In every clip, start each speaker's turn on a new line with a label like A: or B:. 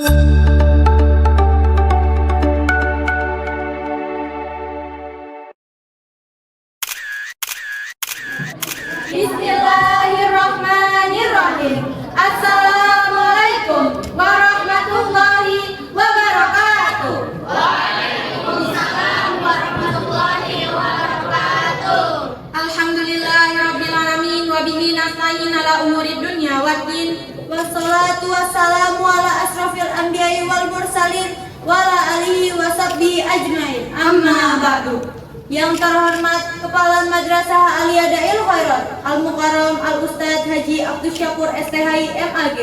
A: Bismillahirrahmanirrahim. Assalamualaikum warahmatullahi wabarakatuh. Waalaikumsalam warahmatullahi wabarakatuh. Alhamdulillahirabbil alamin wa bihi nasta'in ala umuri dunya waddin. Wassalatu wassalamu ala asrofil anbiya'i wal mursalin wa ala alihi wa sahbihi ajmain. Amma ba'du. Yang terhormat Kepala Madrasah Aliyah Dail Khairat Al-Mukarram Al-Ustadz Haji Abdus Syakur STHI MAG.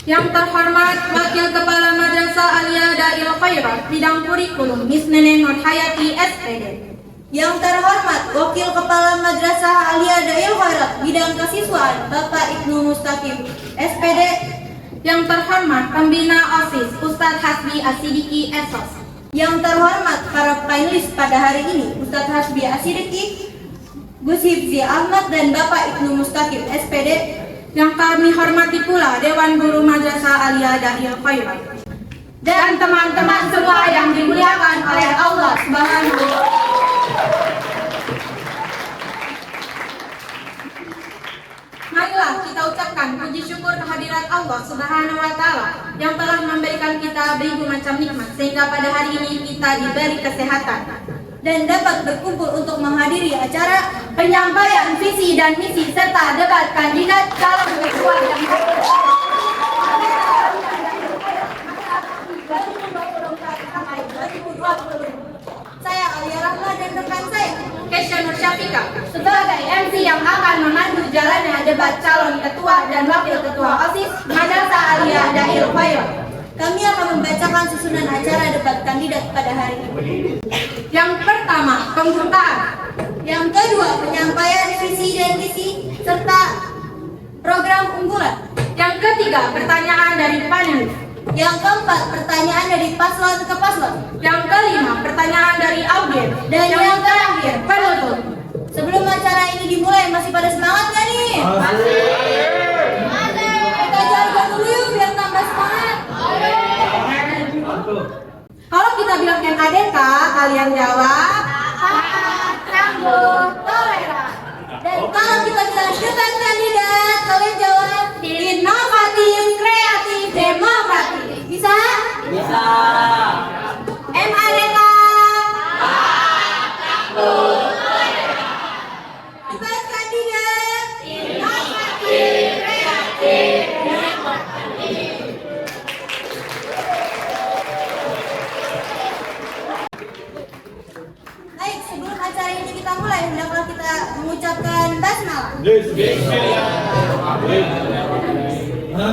A: Yang terhormat Wakil Kepala Madrasah Aliyah Dail Khairat Bidang Kurikulum Miss Neneng Nur Hayati SPD. Yang terhormat Wakil Kepala Madrasah Aliyah Dail Khairat Bidang Kesiswaan Bapak Ibnu Mustaqim SPD. Yang terhormat Pembina OSIS Ustadz Hasbi Asidiki Esos. Yang terhormat para panelis pada hari ini, Ustadz Hasbi Asidiki, Gus Hibzi Ahmad dan Bapak Ibnu Mustaqim SPD. Yang kami hormati pula Dewan Guru Madrasah Aliyah Dail Khairat dan teman-teman semua yang dimuliakan oleh Allah Subhanahu wa Ta'ala. Marilah kita ucapkan puji syukur kehadirat Allah Subhanahu wa Ta'ala yang telah memberikan kita beribu macam nikmat sehingga pada hari ini kita diberi kesehatan dan dapat berkumpul untuk menghadiri acara penyampaian visi dan misi serta debat kandidat calon ketua yang saya Alia Rahma dan rekan saya Kesha Nur Syafika sebagai MC yang akan memandu jalannya debat calon ketua dan wakil ketua OSIS Madrasah Aliyah Dail Khairat. Kami akan membacakan susunan acara debat kandidat pada hari ini. Yang pertama, pembukaan. Yang kedua, penyampaian visi dan misi serta program unggulan. Yang ketiga, pertanyaan dari panelis. Yang keempat, pertanyaan dari paslon ke paslon. Yang kelima, pertanyaan dari audiens. Dan yang terakhir, penutup. Sebelum acara ini dimulai, masih pada semangat gak nih? Masih. Kita jalan dulu yuk biar tambah semangat. Kalau kita bilang NADK, kalian jawab Tangguh Toleran. Dan kalau kita bilang debat kandidat, kalian jawab inovatif, kreatif, demokratis. Bisa? Bisa. MADK Tangguh Toleran. Debat kandidat inovatif, kreatif, demokratis. Baik, sebelum acara ini kita mulai, hendaklah kita mengucapkan basmalah.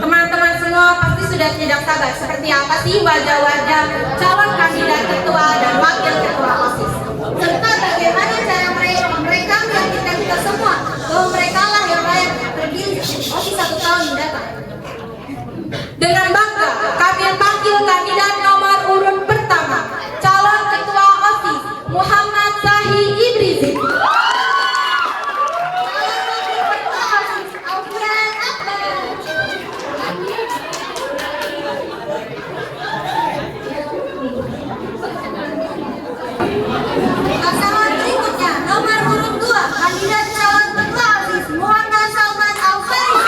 A: Teman-teman semua pasti sudah tidak sabar seperti apa sih wajah-wajah calon kandidat ketua dan wakil ketua OSIS, serta bagaimana cara mereka meyakinkan kita semua bahwa mereka lah yang layak terpilih OSIS 1 tahun mendatang. Dengan bangga kami panggil kandidat nomor urut pertama, calon ketua OSIS Muhammad Sahi Ibrizi. Pasangan berikutnya, nomor urut 2, kandidat calon ketua OSIS Muhammad Salman Al-Faris.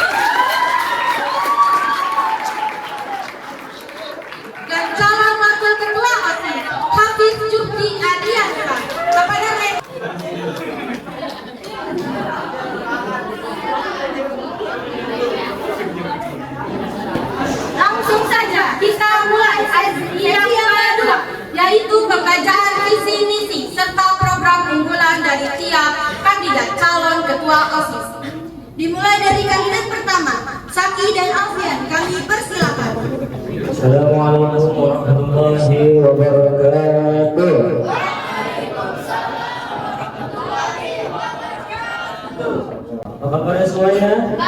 A: Dan calon wakil ketua OSIS Hafiz Jufri Adiansa. Kepada mereka langsung saja kita mulai yang kedua, yaitu pembacaan visi misi serta program unggulan dari tiap kandidat calon ketua OSIS. Dimulai dari kandidat pertama, Saki dan Alfian. Kami persilakan.
B: Assalamualaikum warahmatullahi wabarakatuh. Apa kabar semuanya?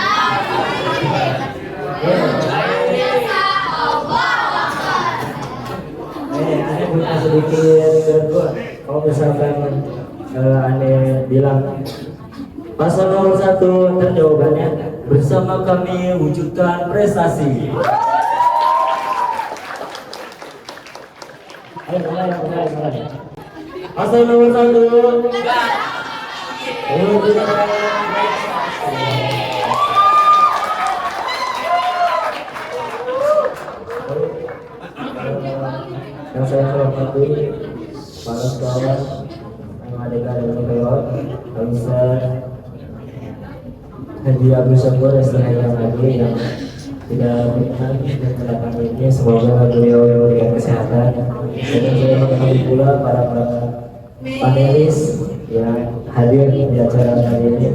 B: Aneh punya sedikit gua. Kalau misalkan aneh bilang paslon nomor 1 dan jawabannya bersama kami wujudkan prestasi. Ayo mulai. Paslon nomor 1. Yang saya hormati para sekawan yang ada di Dewan, Komisar Haji Abdul Syukur yang lagi yang tidak berkenan dan kedatangan ini, semoga beliau diberikan kesehatan. Dan saya mengenali pula para panelis yang hadir di acara kali ini.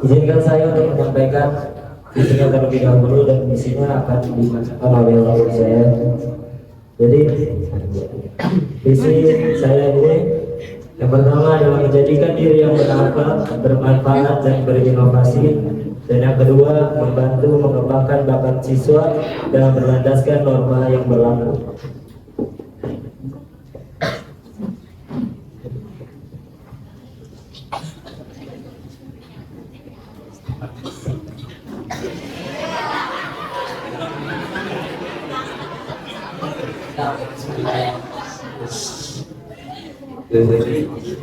B: Izinkan saya untuk menyampaikan visinya terlebih dahulu dan misinya akan dimaksudkan oleh saya. Jadi visi saya ini yang pertama adalah menjadikan diri yang berakhlak, bermanfaat dan berinovasi, dan yang kedua membantu mengembangkan bakat siswa dan berlandaskan norma yang berlaku.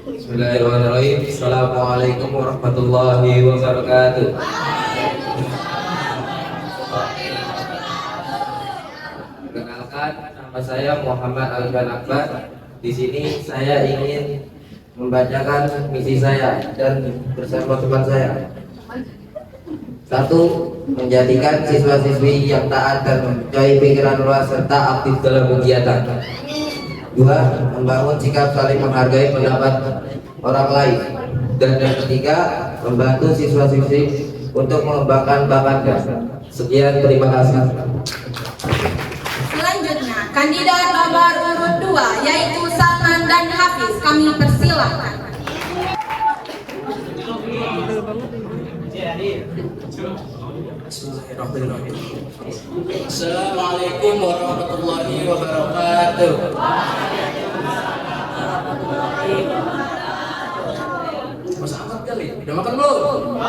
C: Bismillahirrahmanirrahim. Assalamualaikum warahmatullahi wabarakatuh. Perkenalkan, nama saya Muhammad Alban Akbar. Di sini saya ingin membacakan misi saya dan bersama teman saya. 1. Menjadikan siswa-siswi yang taat dan mempunyai pikiran luas serta aktif dalam kegiatan. 2. Membangun sikap saling menghargai pendapat orang lain. Dan yang ketiga, membantu siswa-siswi untuk mengembangkan bakatnya. Sekian, terima kasih.
A: Selanjutnya, kandidat nomor urut 2 yaitu Salman dan Hafiz, kami persilahkan.
C: Assalamualaikum warahmatullahi wabarakatuh. Mas Ahmad kali, udah makan belum?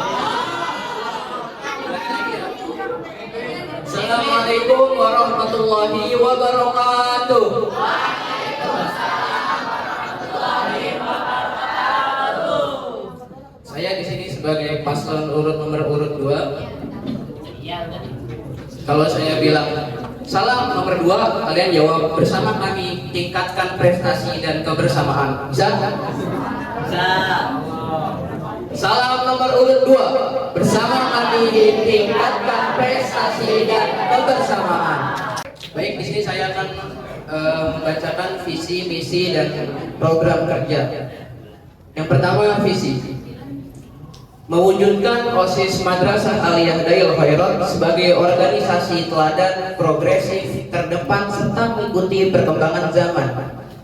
C: Assalamualaikum warahmatullahi wabarakatuh. Saya di sini sebagai paslon nomor urut 2. Kalau saya bilang salam nomor 2, kalian jawab bersama kami tingkatkan prestasi dan kebersamaan. Bisa? Bisa. Salam nomor urut 2, bersama kami tingkatkan prestasi dan kebersamaan. Baik, di sini saya akan membacakan visi, misi dan program kerja. Yang pertama, visi. Mewujudkan OSIS Madrasah Aliyah Dail Khairat sebagai organisasi teladan, progresif, terdepan serta mengikuti perkembangan zaman,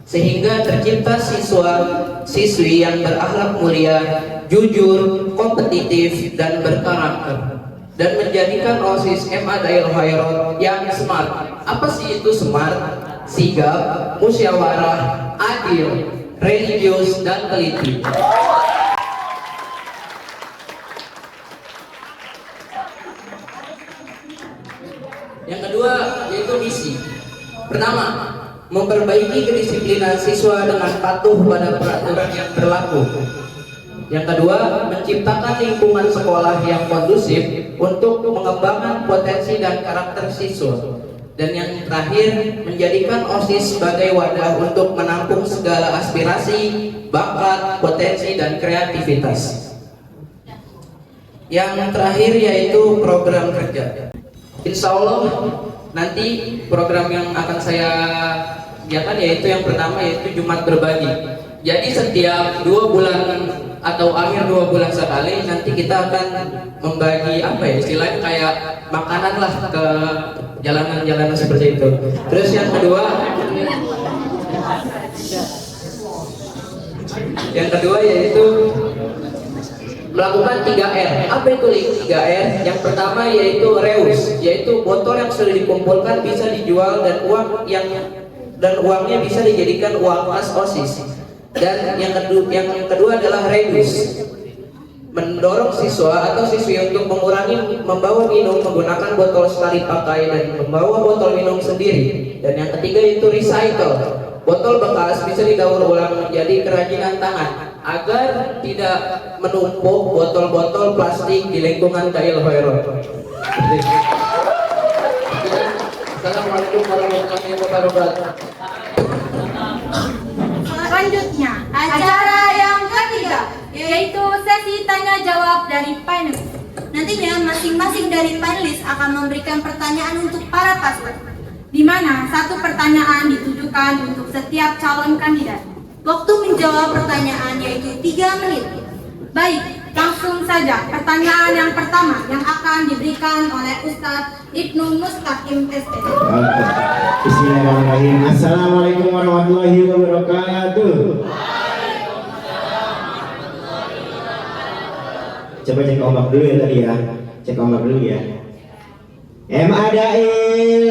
C: sehingga tercipta siswa-siswi yang berakhlak mulia, jujur, kompetitif, dan berkarakter, dan menjadikan OSIS MA Dail Khairat yang smart. Apa sih itu smart? Sigap, musyawarah, adil, religius, dan teliti. Yang kedua yaitu misi. Pertama, memperbaiki kedisiplinan siswa dengan patuh pada peraturan yang berlaku. Yang kedua, menciptakan lingkungan sekolah yang kondusif untuk mengembangkan potensi dan karakter siswa. Dan yang terakhir, menjadikan OSIS sebagai wadah untuk menampung segala aspirasi, bakat, potensi, dan kreativitas. Yang terakhir yaitu program kerja. Insya Allah nanti program yang akan saya kerjakan yaitu yang pertama yaitu Jumat berbagi. Jadi setiap 2 bulan atau akhir 2 bulan sekali nanti kita akan membagi apa ya istilahnya kayak makanan lah ke jalanan-jalanan seperti itu. Terus yang kedua yaitu melakukan 3R. Apa itu 3R? Yang pertama yaitu reuse, yaitu botol yang sudah dikumpulkan bisa dijual dan uangnya bisa dijadikan uang kas OSIS. Dan yang kedua adalah reduce, mendorong siswa atau siswi untuk mengurangi membawa minum menggunakan botol sekali pakai dan membawa botol minum sendiri. Dan yang ketiga itu recycle, Botol bekas bisa didaur ulang menjadi kerajinan tangan agar tidak menumpuk botol-botol plastik di lingkungan Dail Khairot. Assalamualaikum warahmatullahi wabarakatuh.
A: Selanjutnya, acara yang ketiga yaitu sesi tanya jawab dari panelis. Nantinya masing-masing dari panelis akan memberikan pertanyaan untuk para paslon, di mana satu pertanyaan ditujukan untuk setiap calon kandidat. Waktu menjawab pertanyaan yaitu 3 menit. Baik, langsung saja pertanyaan yang pertama yang akan diberikan oleh Ustadz Ibnu Mustaqim SPT.
D: Bismillahirrahmanirrahim. Assalamualaikum warahmatullahi wabarakatuh. Coba cek ombak dulu ya tadi ya. Cek ombak dulu ya. Adail.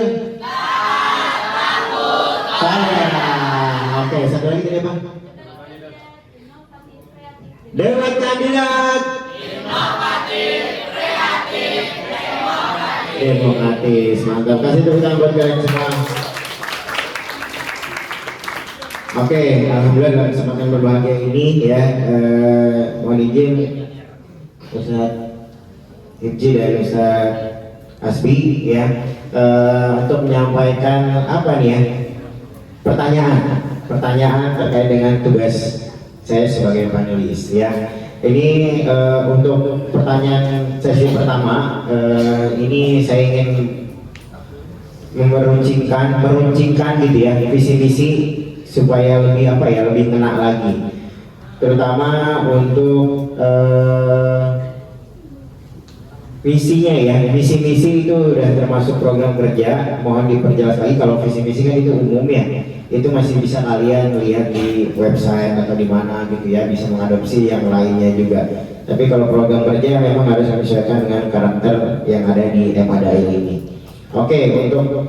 D: Saya. Oke, satu lagi tadi apa? Dewan kandidat. Demokratis, mantap. Kasih tepuk tangan buat kalian semua. Oke, alhamdulillah dalam kesempatan berbahagia ini ya, mohon izin Ustadz Hibji dan Ustadz Asbi ya, untuk menyampaikan apa nih ya, pertanyaan terkait dengan tugas saya sebagai panelis ya. Ini untuk pertanyaan sesi pertama, ini saya ingin meruncingkan gitu ya visi misi supaya lebih lebih kena lagi, terutama untuk visinya ya. Visi-misi itu udah termasuk program kerja, mohon diperjelas lagi. Kalau visi-misi kan itu umum ya, itu masih bisa kalian lihat di website atau di mana gitu ya, bisa mengadopsi yang lainnya juga. Tapi kalau program kerja memang harus menyesuaikan dengan karakter yang ada di Adail ini. Oke, untuk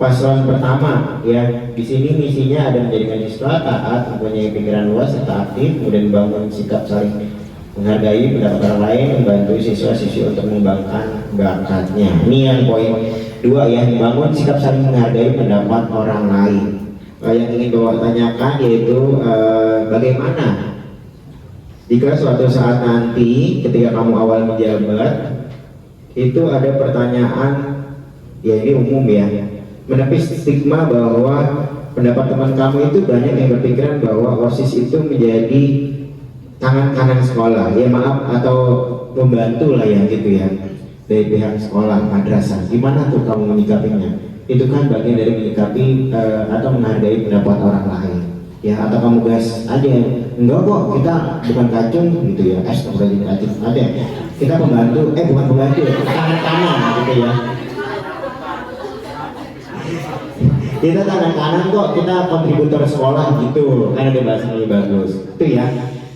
D: paslon pertama ya, di sini misinya ada menjadikan siswa taat, mempunyai pikiran luas serta aktif, kemudian membangun sikap saling menghargai pendapat orang lain, membantu siswa-siswi untuk mengembangkan bakatnya. Ini yang poin 2 ya, membangun sikap saling menghargai pendapat orang lain. Yang ingin bawa tanyakan yaitu bagaimana jika suatu saat nanti ketika kamu awal menjabat itu ada pertanyaan, ya ini umum ya, menepis stigma bahwa pendapat teman kamu itu banyak yang berpikiran bahwa OSIS itu menjadi tangan kanan sekolah, ya maaf, atau membantu lah ya gitu ya dari pihak sekolah, madrasah. Gimana tuh kamu menyikapinya? Itu kan bagian dari menyikapi atau menghargai pendapat orang lain ya, atau kamu gas aja, enggak kok, kita bukan kacung gitu ya, kacung ada, kita pembantu, bukan pembantu, tangan kanan gitu ya, kita tangan kanan kok, kita kontributor sekolah gitu, kan ada bahasa lebih bagus itu ya,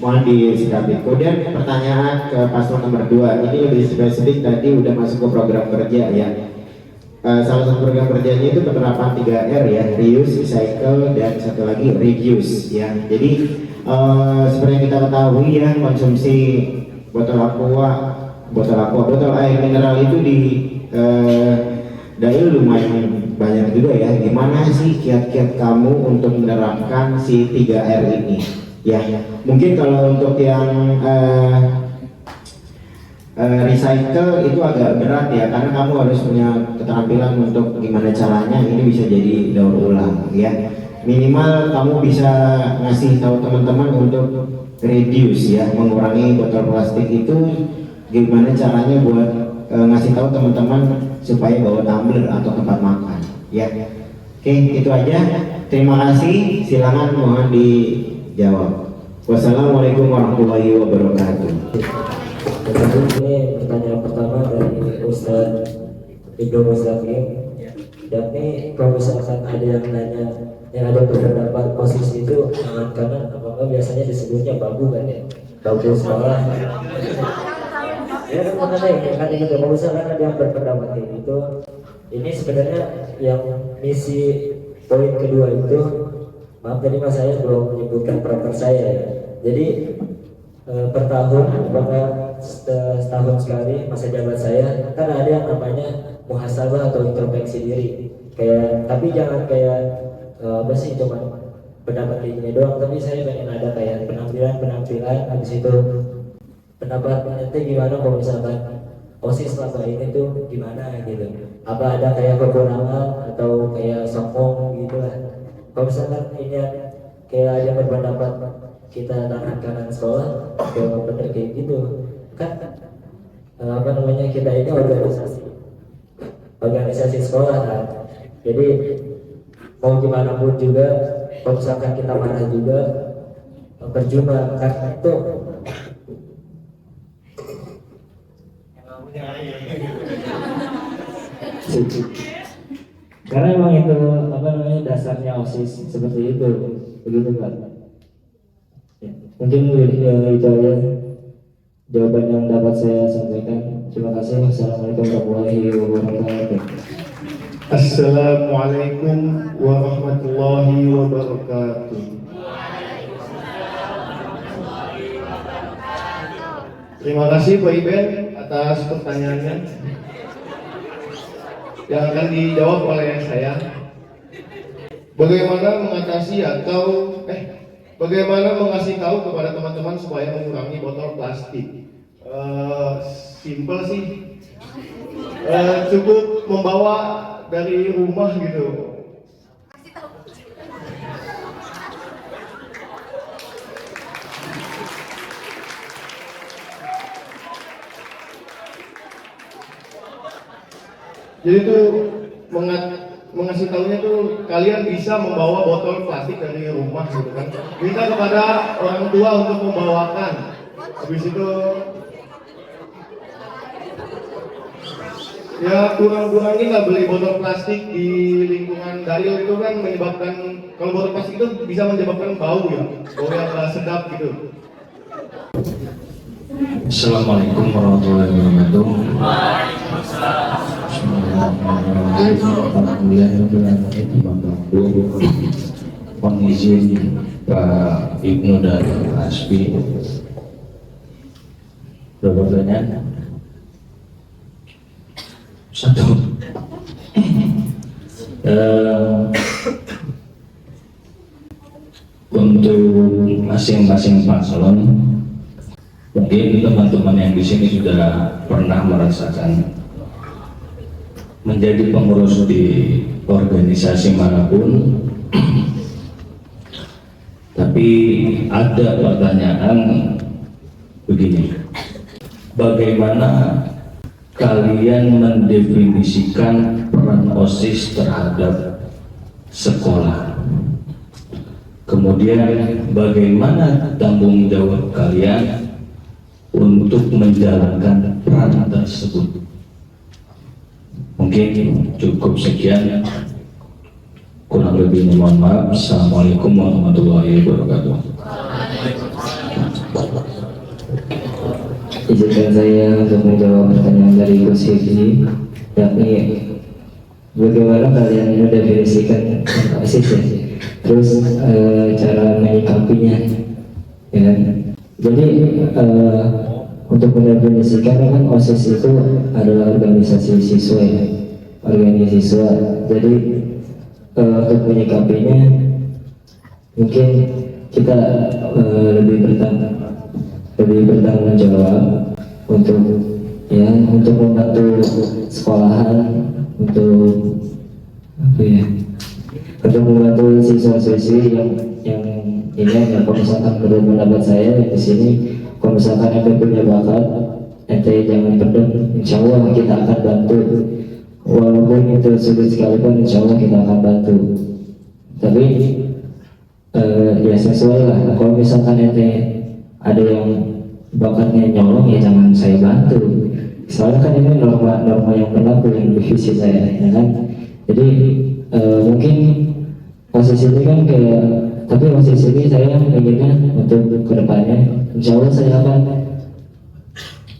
D: mohon disikapi. Kemudian pertanyaan ke paslon nomor 2, ini lebih spesifik, tadi udah masuk ke program kerja ya. Salah satu program kerjanya itu penerapan 3R ya, reuse, recycle, dan satu lagi reduce ya. Jadi seperti yang kita ketahui ya, konsumsi botol air mineral itu di Dail lumayan banyak juga ya. Gimana sih kiat-kiat kamu untuk menerapkan si 3R ini ya? Mungkin kalau untuk yang recycle itu agak berat ya, karena kamu harus punya keterampilan untuk gimana caranya ini bisa jadi daur ulang ya. Minimal kamu bisa ngasih tahu teman-teman untuk reduce ya, mengurangi botol plastik itu gimana caranya buat ngasih tahu teman-teman supaya bawa tumbler atau tempat makan ya. Oke, itu aja, terima kasih, silakan mohon dijawab. Wassalamualaikum warahmatullahi wabarakatuh.
B: Ini pertanyaan pertama dari Ustadz Ibnu Mustaqim. Dan ini kalau misalkan ada yang nanya, yang ada berpendapat posisi itu tangan kanan, apakah biasanya disebutnya babu kan ya, babu sekolah ya kan, makanya kan itu kalau misalkan ada yang berpendapat itu, ini sebenarnya yang misi poin kedua itu, maaf tadi mas saya belum menyebutkan proper saya ya. Jadi per tahun, apakah setahun sekali masa jabat saya kan ada yang namanya muhasabah atau introspeksi diri, kayak, tapi jangan kayak apa sih cuma pendapat kayak gini doang, tapi saya pengen ada kayak penampilan habis itu pendapat ente gimana kalau misalkan OSIS selama ini tuh gimana gitu, apa ada kayak kekurangan atau kayak sombong gitu lah. Kalau misalkan ini kayak ada berpendapat kita tangan kanan sekolah kalau bener kayak gitu kan, apa namanya, kita ini organisasi sekolah kan, jadi mau gimana pun juga kalau misalkan kita marah juga percuma kan itu. Karena emang itu apa namanya dasarnya OSIS seperti itu, begitu kan? Ya, mungkin itu aja jawaban yang dapat saya sampaikan. Terima kasih. Assalamualaikum warahmatullahi wabarakatuh.
E: Assalamualaikum warahmatullahi wabarakatuh. Terima kasih Pak Iben atas pertanyaannya yang akan dijawab oleh saya. Bagaimana mengatasi atau bagaimana mengasih tahu kepada teman-teman supaya mengurangi botol plastik? Simple sih, cukup membawa dari rumah gitu. Jadi tuh mengasih tahunya tuh kalian bisa membawa botol plastik dari rumah gitu kan. Minta kepada orang tua untuk membawakan. Habis itu ya kurang-kurangin lah beli botol plastik di lingkungan dalil itu kan menyebabkan, kalau botol plastik itu bisa menyebabkan bau ya, bau yang gak sedap gitu.
F: Assalamualaikum warahmatullahi wabarakatuh. Mohon izin Pak Ibnu dan Aspi berpertanyaan. Satu, untuk masing-masing paslon, mungkin teman-teman yang di sini sudah pernah merasakan menjadi pengurus di organisasi manapun, tapi ada pertanyaan begini: bagaimana kalian mendefinisikan peran OSIS terhadap sekolah? Kemudian bagaimana tanggung jawab kalian untuk menjalankan peran tersebut? Mungkin cukup sekian, kurang lebihnya mohon maaf. Assalamualaikum warahmatullahi wabarakatuh.
B: Izinkan saya untuk menjawab pertanyaan dari Gus Hifzi, yakni bagaimana kalian mendefinisikan OSIS ya, terus cara menyikapinya, ya kan? Jadi untuk mendefinisikan kan OSIS itu adalah organisasi siswa ya, organisasi siswa. Jadi untuk menyikapinya mungkin kita lebih bertanggung jawab untuk untuk membantu sekolahan, untuk apa ya, untuk membantu siswa-siswi yang ini ya. Kalau misalkan menurut pendapat saya di sini, kalau misalkan ente punya bakat, ente jangan pendem, insya Allah kita akan bantu. Walaupun itu sulit sekalipun, insya Allah kita akan bantu. Tapi ya sesuai lah. Kalau misalkan ente ada yang bakatnya nyolong, ya jangan saya bantu. Soalnya kan ini norma yang berlaku yang divisi saya, ya kan. Jadi mungkin posisi ini kan kayak, tapi posisi ini saya inginnya untuk kedepannya, insya Allah saya akan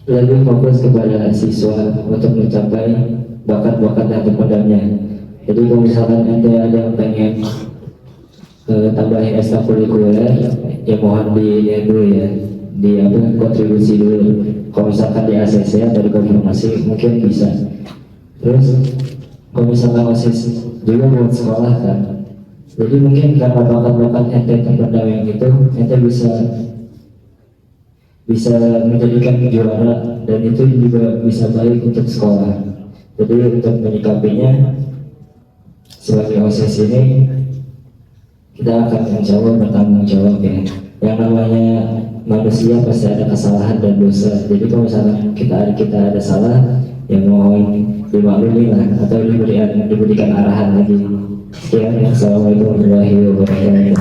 B: lebih fokus kepada siswa untuk mencapai bakat-bakat yang terpendamnya. Jadi kalau misalkan ada yang pengen tambahin ekstrakurikuler, ya mohon dulu ya, di kontribusi dulu. Kalau misalkan di ACC atau di konfirmasi mungkin bisa. Terus kalau misalkan OSIS juga buat sekolah kan, Jadi mungkin karena bakat-bakat ente terpendam itu, ente bisa menjadikan juara, dan itu juga bisa baik untuk sekolah. Jadi untuk menyikapinya sebagai OSIS ini, kita akan insya Allah bertanggung jawab ya. Yang namanya manusia pasti ada kesalahan dan dosa. Jadi kalau misalkan kita ada salah, ya mohon dimaklumi lah, atau diberikan arahan lagi. Sekian, assalamualaikum warahmatullahi wabarakatuh.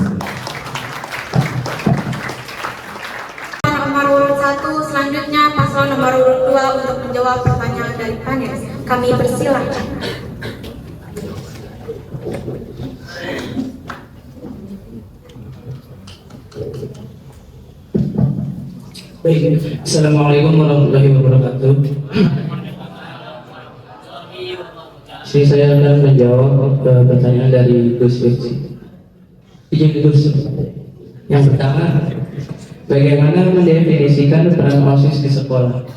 A: Nomor urut 1, selanjutnya paslon nomor urut 2 untuk menjawab pertanyaan dari panel. Kami persilahkan.
G: Baik, assalamualaikum warahmatullahi wabarakatuh. Jadi saya akan menjawab pertanyaan dari Gus Rizky. Izin Gus. Yang pertama, bagaimana mendefinisikan peran OSIS di sekolah?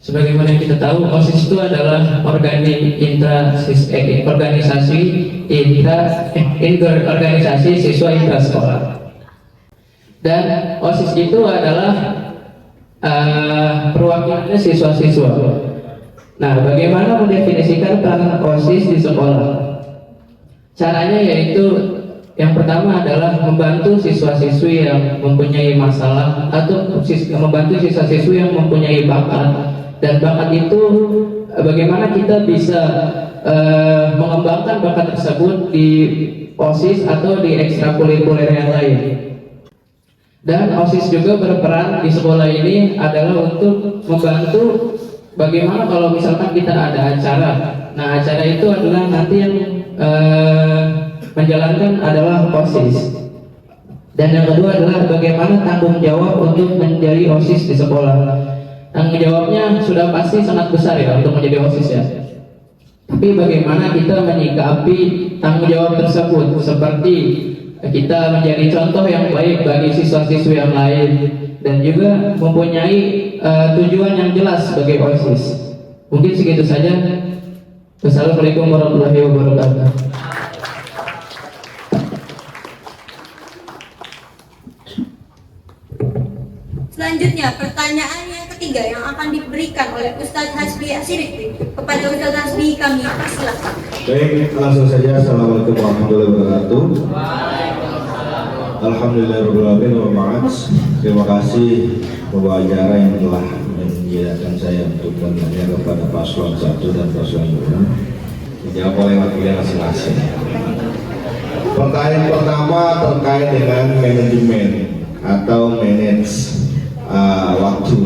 G: Sebagaimana kita tahu, OSIS itu adalah organisasi siswa intrasekolah. Dan OSIS itu adalah perwakilannya siswa-siswa. Nah, bagaimana mendefinisikan peran OSIS di sekolah? Caranya yaitu yang pertama adalah membantu siswa-siswi yang mempunyai masalah atau membantu siswa-siswi yang mempunyai bakat, dan bakat itu bagaimana kita bisa mengembangkan bakat tersebut di OSIS atau di ekstrakurikuler yang lain. Dan OSIS juga berperan di sekolah ini adalah untuk membantu bagaimana kalau misalkan kita ada acara. Nah, acara itu adalah nanti yang menjalankan adalah OSIS. Dan yang kedua adalah bagaimana tanggung jawab untuk menjadi OSIS di sekolah. Tanggung jawabnya sudah pasti sangat besar ya untuk menjadi OSIS ya. Tapi bagaimana kita menyikapi tanggung jawab tersebut, seperti kita menjadi contoh yang baik bagi siswa-siswi yang lain, dan juga mempunyai tujuan yang jelas sebagai OSIS. Mungkin segitu saja. Wassalamualaikum warahmatullahi wabarakatuh.
A: Selanjutnya, pertanyaan yang ketiga yang akan diberikan oleh Ustadz Hasbi Asyidiki kepada Ustadz Hasbi, kami persilakan.
E: Baik, langsung saja. Assalamualaikum warahmatullahi wabarakatuh. Alhamdulillahirrahmanirrahim wa ba'd. Terima kasih Bapak acara yang telah mengizinkan saya untuk bertanya kepada paslon 1 dan paslon 2. Dijawab oleh wakilnya masing-masing. Pertanyaan pertama terkait dengan manajemen atau manage waktu,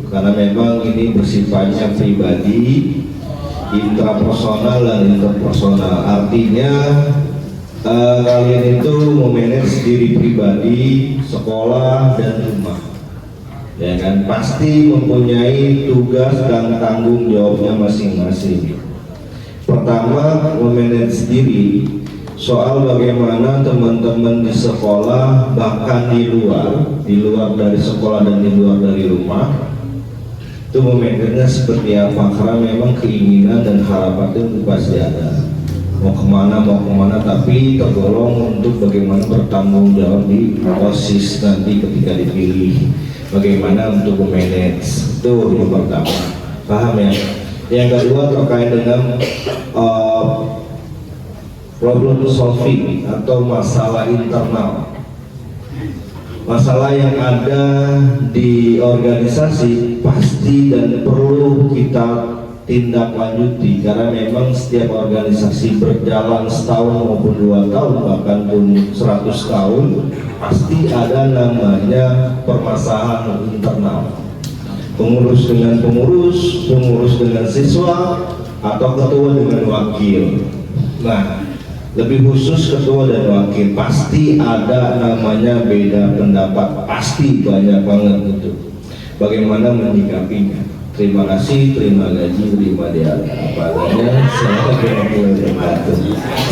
E: karena memang ini bersifatnya pribadi, intrapersonal dan interpersonal. Artinya kalian itu memanage diri pribadi, sekolah dan rumah, ya kan? Pasti mempunyai tugas dan tanggung jawabnya masing-masing. Pertama, memanage diri, soal bagaimana teman-teman di sekolah, bahkan di luar dari sekolah dan di luar dari rumah, itu memanagenya seperti apa, karena memang keinginan dan harapan itu pasti ada, mau kemana, tapi tergolong untuk bagaimana bertanggung jawab di OSIS nanti ketika dipilih, bagaimana untuk memanage. Itu yang pertama, paham ya? Yang kedua terkait dengan problem solving atau masalah internal, masalah yang ada di organisasi pasti dan perlu kita tindak lanjuti, karena memang setiap organisasi berjalan setahun maupun 2 tahun bahkan pun 100 tahun pasti ada namanya permasalahan internal, pengurus dengan pengurus dengan siswa, atau ketua dengan wakil. Nah, lebih khusus ketua dan wakil pasti ada namanya beda pendapat, pasti banyak banget itu. Bagaimana menyikapinya? Terima kasih, terima gaji, terima dia apa adanya.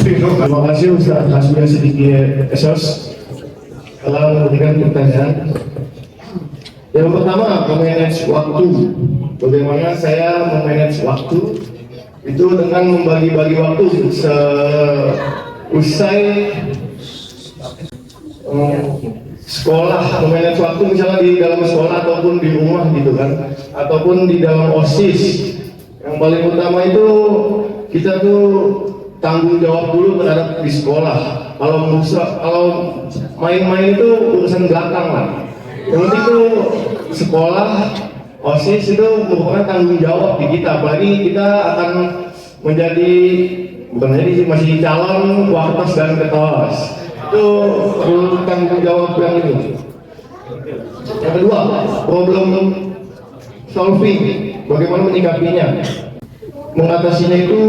E: Terima kasih Ustaz Hasbi Asyidiki Esos telah memberikan pertanyaan. Yang pertama, memanage waktu. Bagaimana saya memanage waktu itu dengan membagi-bagi waktu. Usai sekolah, memanage waktu misalnya di dalam sekolah ataupun di rumah gitu kan, ataupun di dalam OSIS. Yang paling utama itu kita tuh tanggung jawab dulu terhadap di sekolah. Kalau main-main itu urusan belakang lah. Yang penting tuh sekolah, OSIS itu merupakan tanggung jawab di kita. Apalagi kita akan menjadi, bukan menjadi sih, masih calon waktos dan ketos. Itu perlu tanggung jawab yang ini. Yang kedua, problem solving, bagaimana menyikapinya. Mengatasinya itu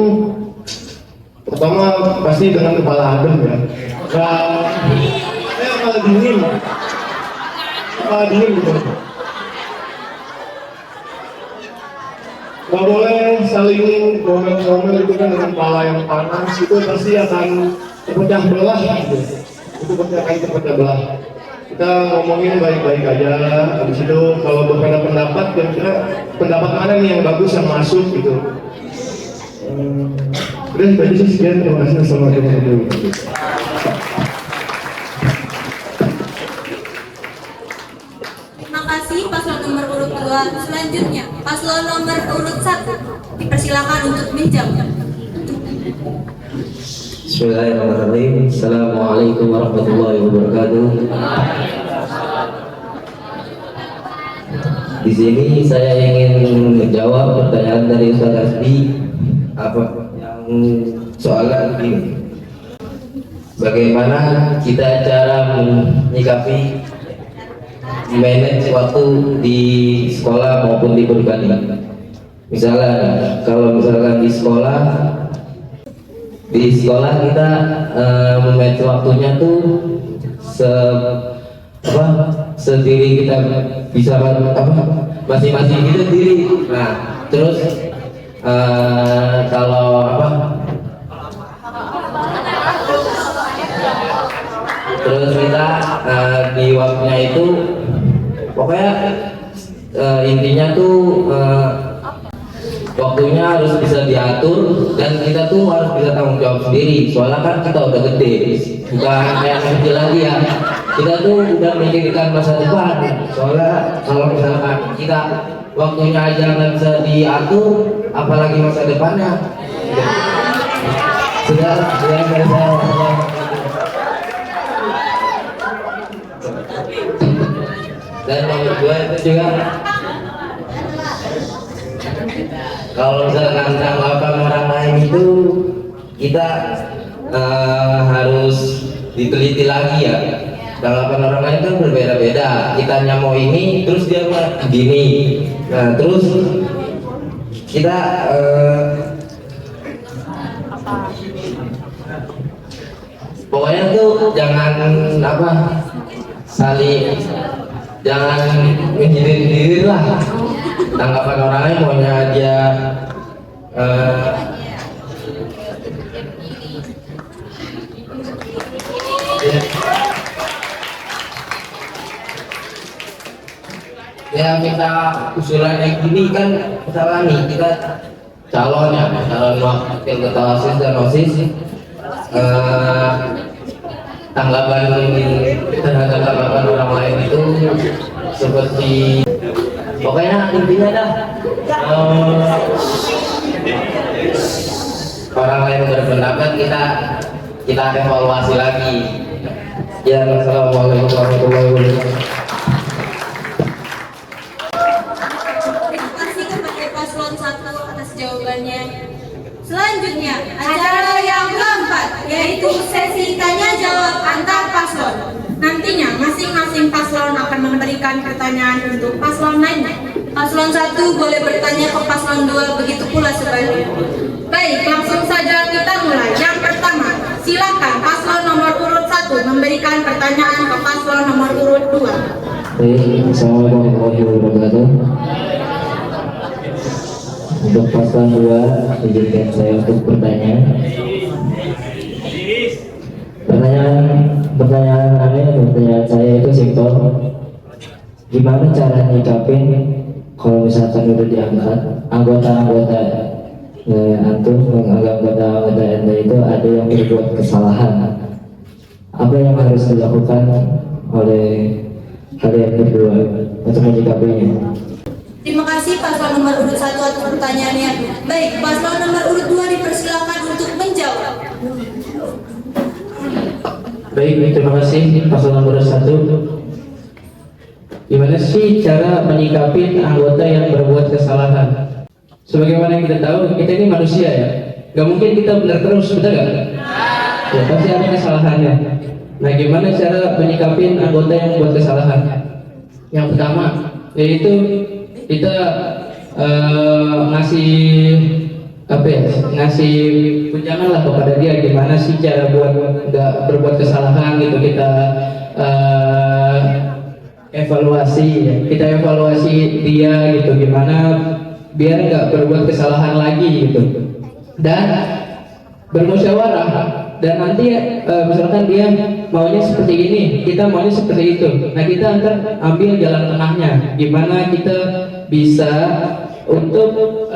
E: pertama pasti dengan kepala adem ya. Kepala dingin gitu. Gak boleh saling ngomel-ngomel itu kan, dengan kepala yang panas itu pasti akan terpecah belah gitu. Itu pasti akan terpecah belah. Kita ngomongin baik-baik aja. Habis itu kalau berbeda pendapat, kira-kira pendapat mana nih yang bagus yang masuk gitu. Udah tadi sih sekian, terima kasih. Assalamualaikum warahmatullahi wabarakatuh.
A: Terima kasih paslon nomor urut 2. Selanjutnya paslon nomor urut 1 dipersilakan untuk menjawab.
C: Bismillahirrahmanirrahim. Assalamualaikum warahmatullahi wabarakatuh. Di sini saya ingin menjawab pertanyaan dari Ustaz Hasbi. Apa yang soalan ini? Bagaimana kita cara menyikapi manage waktu di sekolah maupun di pribadi? Misalnya, kalau misalkan di sekolah kita memanage waktunya tuh sendiri, kita bisa masing-masing kita sendiri. Nah, terus terus kita di waktunya itu pokoknya intinya tuh waktunya harus bisa diatur dan kita tuh harus bisa tanggung jawab sendiri. Soalnya kan kita udah gede, bukan kayak kecil lagi ya. Kita tuh udah memikirkan masa depan. Soalnya kalau misalkan kita waktunya aja nggak bisa diatur, apalagi masa depannya. Sudah dari saya. Dan nomor 2 itu juga, kalau misalkan tanggapan orang lain itu kita harus diteliti lagi ya. Tanggapan orang lain kan berbeda-beda. Kitanya mau ini, terus dia mau gini. Nah, terus kita pokoknya tuh jangan jangan menyindir lah. Tanggapan orang lain maunya dia ya minta usulan yang gini kan. Misalnya nih kita calon wakil ketua OSIS dan OSIS, tanggapan orang lain itu seperti, pokoknya intinya dah orang lain berpendapat, kita evaluasi lagi. Ya, wassalamualaikum warahmatullahi wabarakatuh.
A: Terima kasih kepada paslon 1 atas jawabannya. Selanjutnya, acara yang keempat, yaitu sesi tanya jawab antar paslon. Nantinya masing-masing paslon akan memberikan pertanyaan untuk paslon lainnya. Paslon 1 boleh bertanya ke paslon 2, begitu pula sebaliknya. Baik, langsung saja kita mulai. Yang pertama, silakan paslon nomor urut 1 memberikan pertanyaan ke paslon nomor urut 2.
B: Baik, assalamualaikum warahmatullahi wabarakatuh. Untuk paslon 2, izinkan saya untuk bertanya. Pertanyaan saya itu simpel. Gimana cara nyikapin kalau misalkan udah diangkat anggota-anggota anggota Anda itu ada yang berbuat kesalahan? Apa yang harus dilakukan oleh kalian berdua untuk menyikapinya.
A: Terima kasih paslon nomor urut 1 atas pertanyaannya. Baik, paslon nomor urut 2 dipersilakan untuk menjawab.
G: Baik, terima kasih paslon nomor 1. Gimana sih cara menyikapi anggota yang berbuat kesalahan? Sebagaimana yang kita tahu, kita ini manusia ya. Gak mungkin kita benar terus, betul gak? Ya, pasti ada kesalahannya. Nah, gimana cara menyikapi anggota yang membuat kesalahan? Yang pertama, yaitu kita ngasih apa ya? Ngasih tunjangan lah kepada dia gimana sih cara buat nggak berbuat kesalahan gitu. Kita evaluasi ya. Kita evaluasi dia gitu gimana biar nggak berbuat kesalahan lagi gitu. Dan bermusyawarah. Dan nanti misalkan dia maunya seperti ini, kita maunya seperti itu. Nah, kita antar ambil jalan tengahnya. Gimana kita bisa untuk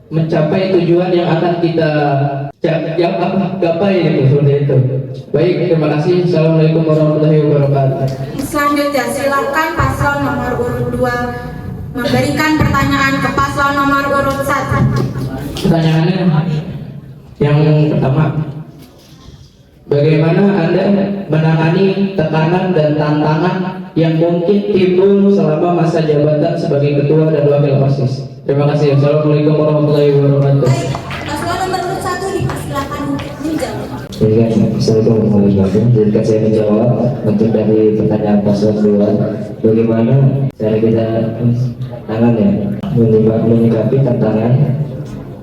G: mencapai tujuan yang akan kita gapai gitu, seperti itu. Baik, terima kasih. Assalamualaikum warahmatullahi wabarakatuh.
A: Selanjutnya silakan paslon nomor urut 2 memberikan pertanyaan ke paslon nomor urut 1.
G: Pertanyaannya yang pertama, bagaimana Anda menangani tekanan dan tantangan yang mungkin timbul selama masa jabatan sebagai ketua dan wakil OSIS? Terima kasih. Assalamualaikum warahmatullahi wabarakatuh.
A: Baik, paslon nomor urut 1 dipersilakan untuk menjawab.
B: Jadi kan, Assalamualaikum warahmatullahi wabarakatuh. Jadi kan saya menjawab untuk dari pertanyaan paslon 2, bagaimana cara kita menyikapi tantangan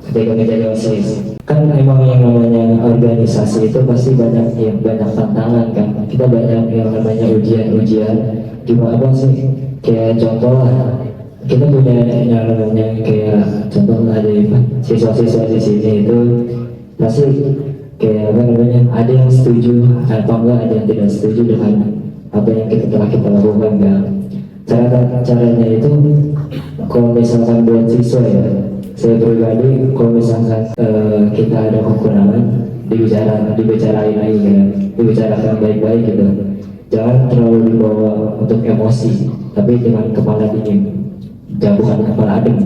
B: ketika menjadi OSIS. Kan memang yang namanya organisasi itu pasti banyak tantangan kan. Kita banyak yang namanya ujian. Gimana sih? Kayak contoh lah, kita punya yang namanya kayak contoh ada siswa-siswa di sini itu pasti kayak apa namanya, ada yang setuju atau enggak, ada yang tidak setuju dengan apa yang telah kita lakukan kan. Caranya itu kalau misalkan buat siswa ya, saya pribadi kalau misalkan kita ada kekurangan dibicarain lagi kan, dibicarakan baik-baik gitu. Jangan terlalu dibawa untuk emosi, tapi dengan kepala dingin, jangan bukan kepala adem.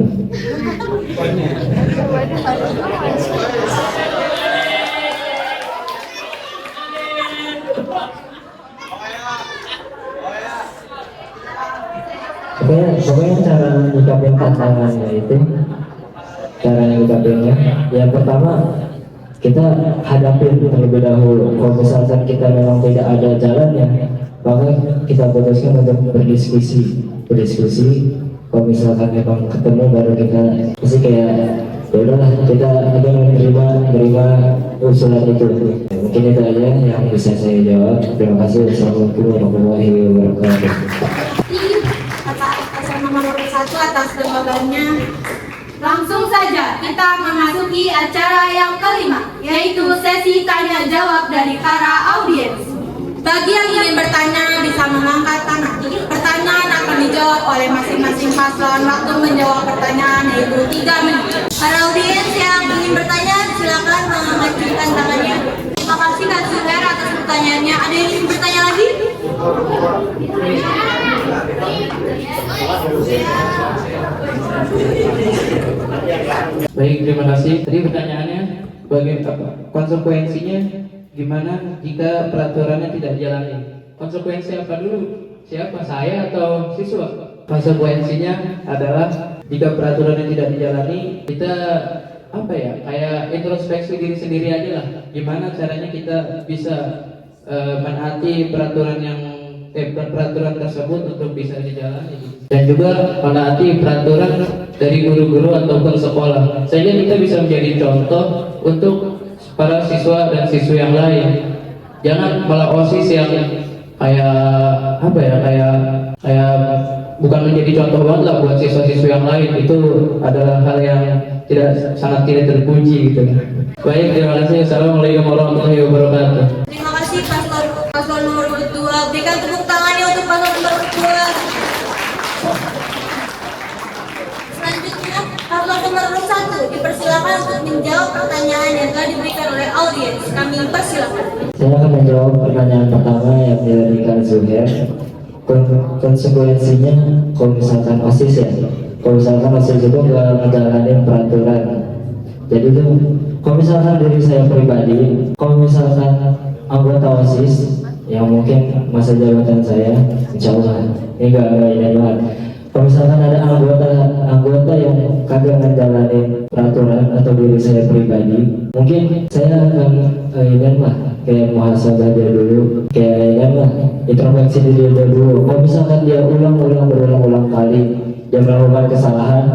B: Pokoknya cara menyikapi tantangannya itu, cara menyikapinya yang pertama kita hadapin terlebih dahulu. Kalau misalkan kita memang tidak ada jalannya, maka kita putuskan untuk berdiskusi. Kalau misalkan memang ketemu baru kita pasti kayak ya udahlah, kita menerima usulan itu. Mungkin itu aja yang bisa saya jawab. Terima kasih. Assalamualaikum warahmatullahi wabarakatuh.
A: Nomor 1 atas jawabannya. Langsung saja kita memasuki acara yang kelima, yaitu sesi tanya jawab dari para audiens. Bagi yang ingin bertanya bisa mengangkat tangan. Pertanyaan akan dijawab oleh masing-masing paslon. Waktu menjawab pertanyaan yaitu 3 menit. Para audiens yang ingin bertanya silakan mengacungkan tangannya. Terima kasih Kak Zubair atas pertanyaannya. Ada yang ingin bertanya lagi?
G: Baik, terima kasih. Tadi pertanyaannya bagaimana konsekuensinya gimana jika peraturannya tidak dijalani? Konsekuensi apa dulu? Siapa, saya atau siswa? Konsekuensinya adalah jika peraturannya tidak dijalani, kita apa ya, kayak introspeksi diri sendiri aja lah. Gimana caranya kita bisa menaati peraturan tersebut untuk bisa dijalani, dan juga menaati peraturan dari guru-guru ataupun sekolah, sehingga kita bisa menjadi contoh untuk para siswa dan siswi yang lain. Jangan malah OSIS yang kayak apa ya, kayak bukan menjadi contoh banget lah buat siswa-siswi yang lain. Itu adalah hal yang sangat tidak terpuji gitu. Baik, terima kasih. Assalamualaikum warahmatullahi wabarakatuh.
A: Terima kasih paslon nomor 2. Berikan tepuk tangannya untuk paslon nomor 2. Selanjutnya Paslon nomor 1 dipersilakan untuk menjawab pertanyaan yang telah diberikan oleh audiens. Kami persilakan.
B: Saya akan menjawab pertanyaan pertama yang diberikan Zuhair. Konsekuensinya kalau misalkan OSIS ya, kalau misalkan OSIS itu nggak ngejalanin peraturan. Jadi tuh kalau misalkan diri saya pribadi, kalau misalkan anggota OSIS yang mungkin masa jabatan saya, insya Allah ini nggak ini banget. Kalau misalkan ada anggota yang kagak ngejalanin peraturan atau diri saya pribadi, mungkin saya akan ingin lah kayak muhasabah dia dulu, kayak ingin lah introspeksi diri dia dulu. Kalau misalkan dia berulang-ulang kali dia melakukan kesalahan,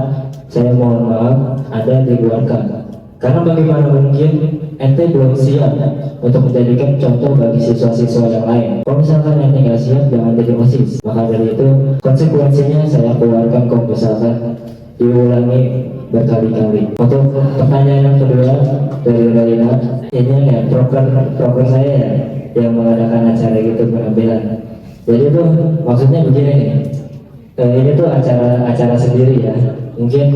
B: saya mohon maaf, ada dikeluarkan. Karena bagaimana mungkin ente belum siap untuk menjadikan contoh bagi siswa-siswa yang lain. Kalau misalkan ente nggak siap, jangan jadi OSIS. Maka dari itu konsekuensinya saya keluarkan kalau misalkan diulangi berkali-kali. Untuk pertanyaan yang kedua dari Raina, ini ya proker saya ya yang mengadakan acara gitu penampilan. Jadi itu maksudnya begini nih. Ini tuh acara sendiri ya. Mungkin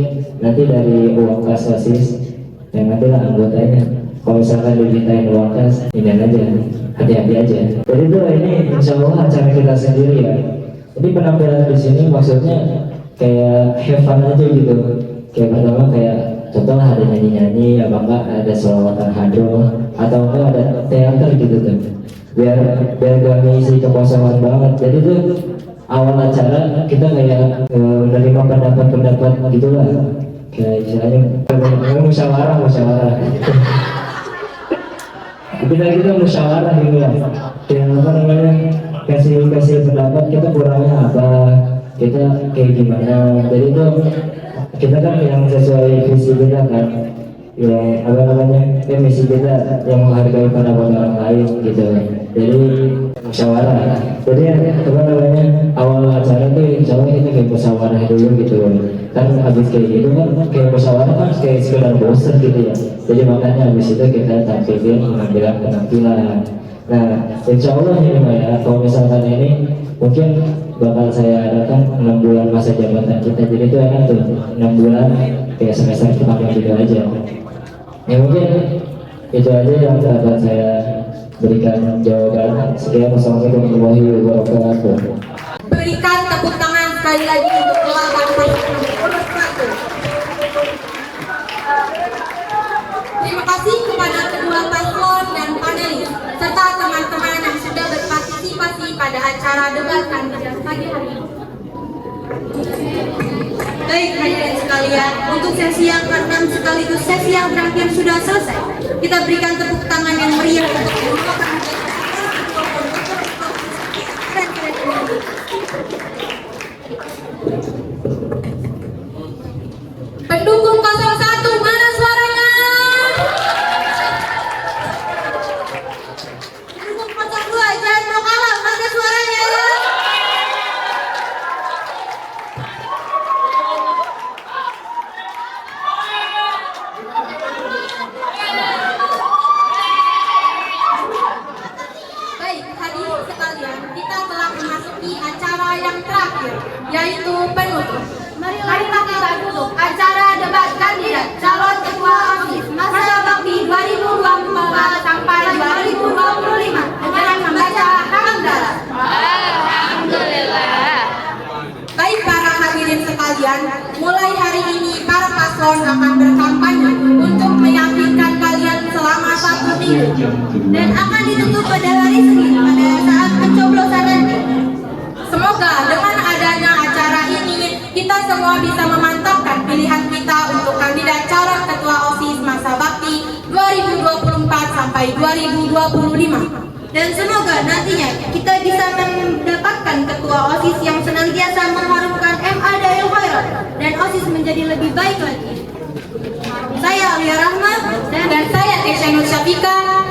B: nanti dari uang kas OSIS yang nanti lah anggotanya. Kalau misalkan dimintain uang kas, ini aja, hati-hati aja. Jadi tuh ini insya Allah acara kita sendiri ya. Jadi penampilan di sini maksudnya kayak have fun aja gitu. Kayak pertama kayak contoh lah ada nyanyi-nyanyi, apa enggak ada sholawatan hadroh, atau enggak ada teater gitu tuh. Biar gak ngisi kekosongan banget. Jadi tuh awal acara kita kayak menerima pendapat gitulah. Kayak misalnya musyawarah kita musyawarah gitu lah. Kayak apa namanya, kasih pendapat kita kurangnya apa, kita kayak gimana. Jadi itu kita kan yang sesuai visi kita kan, yang apa namanya, misi kita yang menghargai pendapat orang lain gitu. Jadi musyawarah. Jadi apa namanya, awal acara tuh insya Allah kita kayak musyawarah dulu gitu. Kan habis kayak gitu kan kayak musyawarah kan kayak sekedar bosen gitu ya. Jadi makanya habis itu kita tampilin penampilan. Nah insya Allah ini ya, kalau misalkan ini mungkin bakal saya adakan 6 bulan masa jabatan kita. Jadi itu enak tuh 6 bulan kayak semester pertama gitu aja. Ya mungkin itu aja yang dapat saya berikan jawaban. Sekian, wassalamualaikum warahmatullahi wabarakatuh.
A: Berikan tepuk tangan sekali lagi untuk pelakon nomor 1. Terima kasih kepada kedua paslon dan panelis serta teman-teman yang sudah berpartisipasi pada acara debat kandidat pagi hari ini. Baik hadirin sekalian, untuk sesi yang ke-6 sekaligus sesi yang terakhir sudah selesai. Kita berikan tepuk tangan yang meriah untuk kedua kandidat. Pendukung 01, mana suaranya? Pendukung 02, jangan mau kalah, mana suaranya? Baik, hadirin sekalian, kita telah memasuki acara yang terakhir, yaitu penutup. Marilah kita tutup acara debat kandidat calon ketua OSIS masa bakti 2024 sampai 2025 dengan membaca hamdalah. Alhamdulillah. Baik para hadirin sekalian, mulai hari ini para paslon akan berkampanye untuk meyakinkan kalian selama 1 minggu dan akan ditutup pada hari Senin pada saat pencoblosan nanti. Semoga dengan adanya acara ini kita semua bisa memantapkan pilihan kita untuk kandidat calon ketua OSIS masa bakti 2024 sampai 2025. Dan semoga nantinya kita bisa mendapatkan ketua OSIS yang senantiasa mengharumkan MA Darul Khairat dan OSIS menjadi lebih baik lagi. Saya Alia Rahma dan saya Kesha Nur Syafika.